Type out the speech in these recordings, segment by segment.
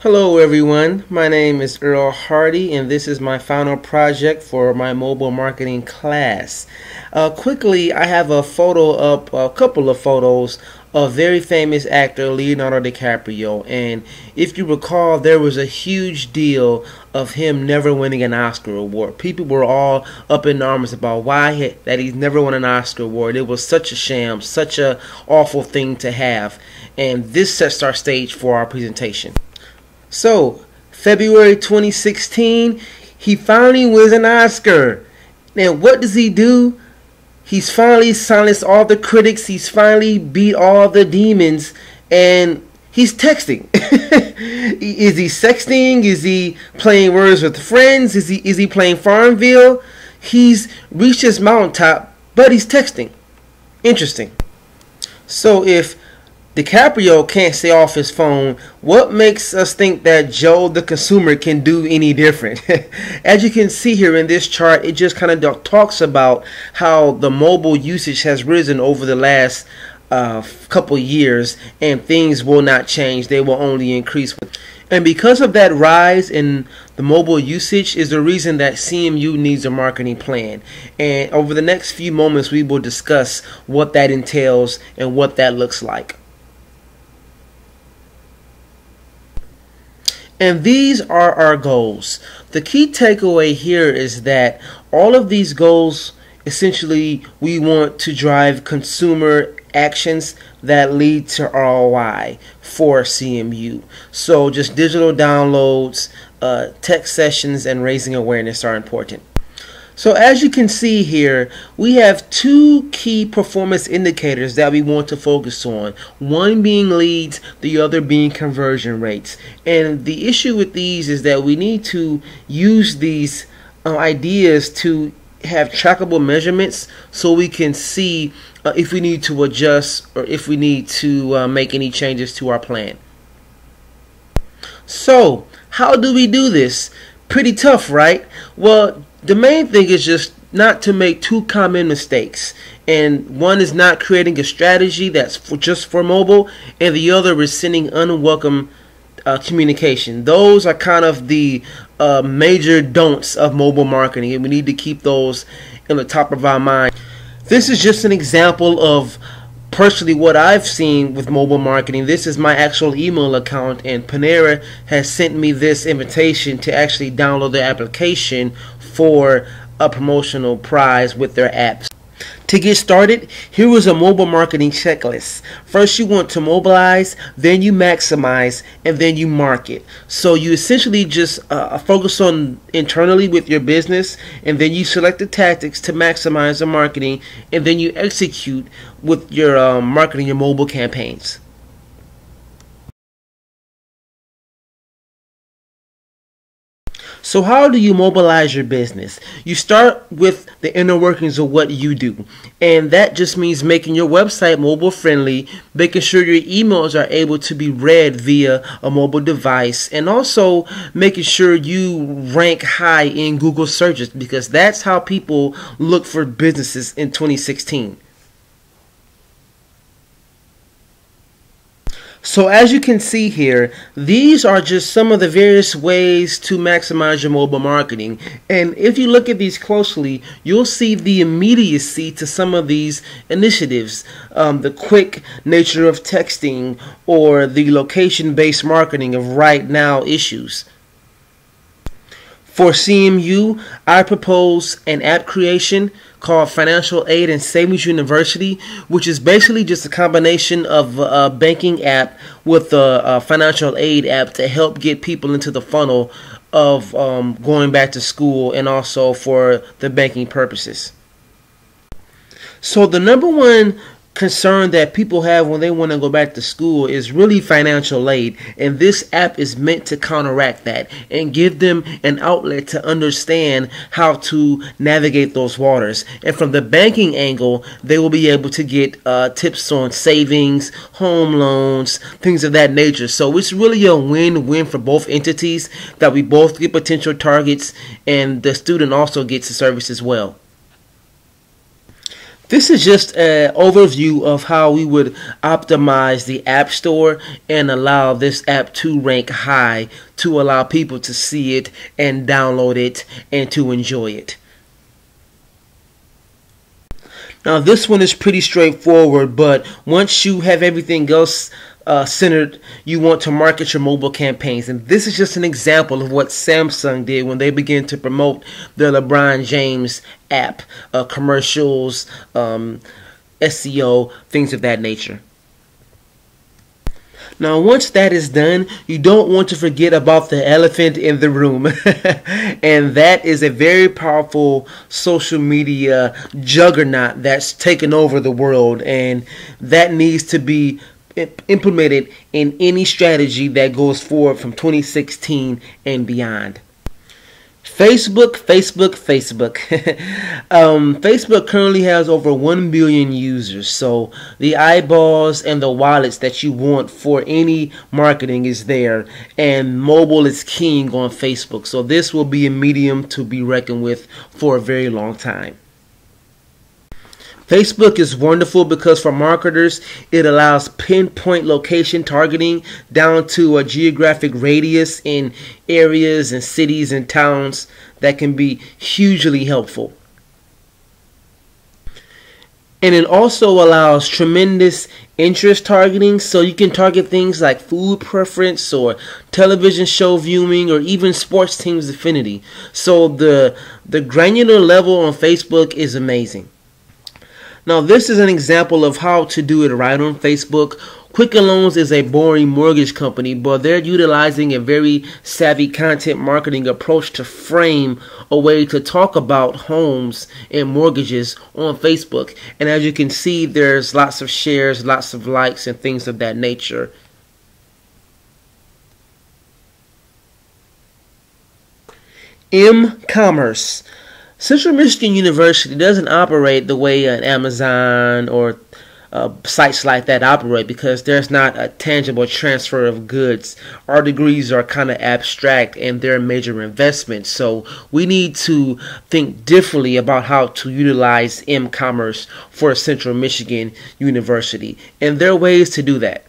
Hello everyone, my name is Earl Hardy and this is my final project for my mobile marketing class. Quickly, I have a photo up, a couple of photos of very famous actor Leonardo DiCaprio, and if you recall, there was a huge deal of him never winning an Oscar award. People were all up in arms about that he's never won an Oscar award. It was such a sham, such a awful thing to have, and this sets our stage for our presentation. So, February 2016, he finally wins an Oscar. And what does he do? He's finally silenced all the critics. He's finally beat all the demons. And he's texting. Is he sexting? Is he playing words with friends? Is he playing Farmville? He's reached his mountaintop, but he's texting. Interesting. So if DiCaprio can't stay off his phone, what makes us think that Joe the consumer can do any different? As you can see here in this chart, it just kind of talks about how the mobile usage has risen over the last couple years, and things will not change. They will only increase. And because of that rise in the mobile usage is the reason that CMU needs a marketing plan. And over the next few moments, we will discuss what that entails and what that looks like. And these are our goals. The key takeaway here is that all of these goals, essentially, we want to drive consumer actions that lead to ROI for CMU. So just digital downloads, tech sessions, and raising awareness are important. So as you can see here, we have two key performance indicators that we want to focus on. One being leads, the other being conversion rates. And the issue with these is that we need to use these ideas to have trackable measurements so we can see if we need to adjust or if we need to make any changes to our plan. So how do we do this? Pretty tough, right? Well, the main thing is just not to make two common mistakes. And one is not creating a strategy that's just for mobile, and the other is sending unwelcome communication. Those are kind of the major don'ts of mobile marketing, and we need to keep those in the top of our mind. This is just an example of personally what I've seen with mobile marketing. This is my actual email account, and Panera has sent me this invitation to actually download the application for a promotional prize with their apps. To get started, here was a mobile marketing checklist. First, you want to mobilize, then you maximize, and then you market. So you essentially just focus on internally with your business, and then you select the tactics to maximize the marketing, and then you execute with your marketing, your mobile campaigns. So how do you mobilize your business? You start with the inner workings of what you do. And that just means making your website mobile friendly, making sure your emails are able to be read via a mobile device, and also making sure you rank high in Google searches, because that's how people look for businesses in 2016. So as you can see here, these are just some of the various ways to maximize your mobile marketing. And if you look at these closely, you'll see the immediacy to some of these initiatives. The quick nature of texting, or the location-based marketing of right now issues. For CMU, I propose an app creation called Financial Aid and Savings University, which is basically just a combination of a banking app with a financial aid app to help get people into the funnel of going back to school, and also for the banking purposes. So the number one concern that people have when they want to go back to school is really financial aid, and this app is meant to counteract that and give them an outlet to understand how to navigate those waters. And from the banking angle, they will be able to get tips on savings, home loans, things of that nature. So it's really a win-win for both entities, that we both get potential targets and the student also gets the service as well. This is just an overview of how we would optimize the App Store and allow this app to rank high to allow people to see it and download it and to enjoy it. Now this one is pretty straightforward, but once you have everything else centered, you want to market your mobile campaigns. And this is just an example of what Samsung did when they began to promote the LeBron James app, commercials, SEO, things of that nature. Now, once that is done, you don't want to forget about the elephant in the room. And that is a very powerful social media juggernaut that's taken over the world. And that needs to be implemented in any strategy that goes forward from 2016 and beyond. Facebook. Facebook currently has over 1 billion users, so the eyeballs and the wallets that you want for any marketing is there, and mobile is king on Facebook, so this will be a medium to be reckoned with for a very long time. Facebook is wonderful because for marketers, it allows pinpoint location targeting down to a geographic radius in areas and cities and towns that can be hugely helpful. And it also allows tremendous interest targeting, so you can target things like food preference or television show viewing or even sports teams affinity. So the granular level on Facebook is amazing. Now this is an example of how to do it right on Facebook. Quicken Loans is a boring mortgage company, but they're utilizing a very savvy content marketing approach to frame a way to talk about homes and mortgages on Facebook. And as you can see, there's lots of shares, lots of likes, and things of that nature. M-Commerce. Central Michigan University doesn't operate the way an Amazon or sites like that operate because there's not a tangible transfer of goods. Our degrees are kind of abstract and they're major investments. So we need to think differently about how to utilize M-Commerce for Central Michigan University. And there are ways to do that.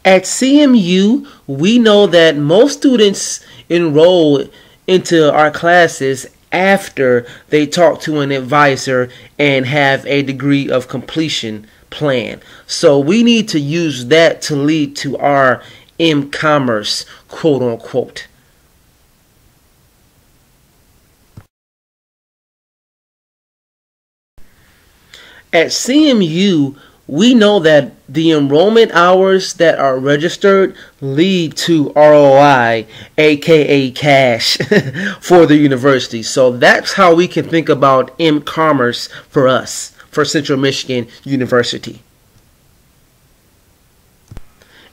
At CMU, we know that most students enroll into our classes after they talk to an advisor and have a degree of completion plan. So we need to use that to lead to our M-Commerce, quote unquote. At CMU, we know that the enrollment hours that are registered lead to ROI, aka cash, for the university. So that's how we can think about M-Commerce for us, for Central Michigan University.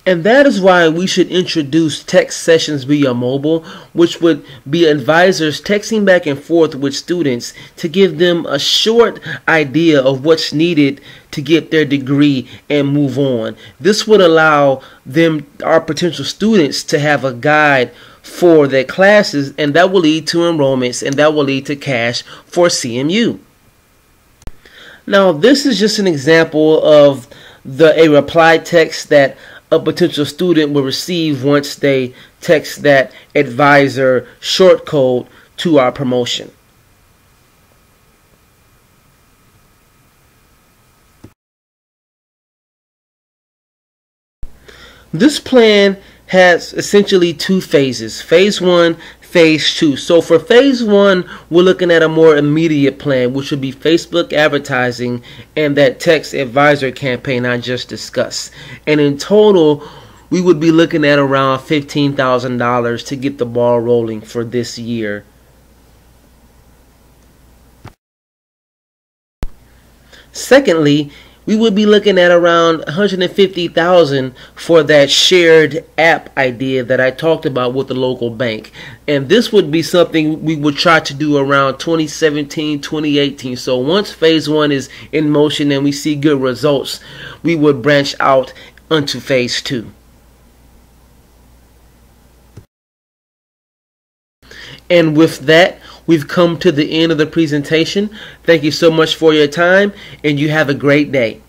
And that is why we should introduce text sessions via mobile, which would be advisors texting back and forth with students to give them a short idea of what's needed to get their degree and move on. This would allow them, our potential students, to have a guide for their classes, and that will lead to enrollments, and that will lead to cash for CMU. Now, this is just an example of a reply text that a potential student will receive once they text that advisor short code to our promotion. This plan has essentially two phases, phase 1, phase 2. So for phase 1, we're looking at a more immediate plan, which would be Facebook advertising and that text advisor campaign I just discussed. And in total, we would be looking at around $15,000 to get the ball rolling for this year. Secondly, we would be looking at around $150,000 for that shared app idea that I talked about with the local bank. And this would be something we would try to do around 2017, 2018. So once phase 1 is in motion and we see good results, we would branch out onto phase 2. And with that, we've come to the end of the presentation. Thank you so much for your time, and you have a great day.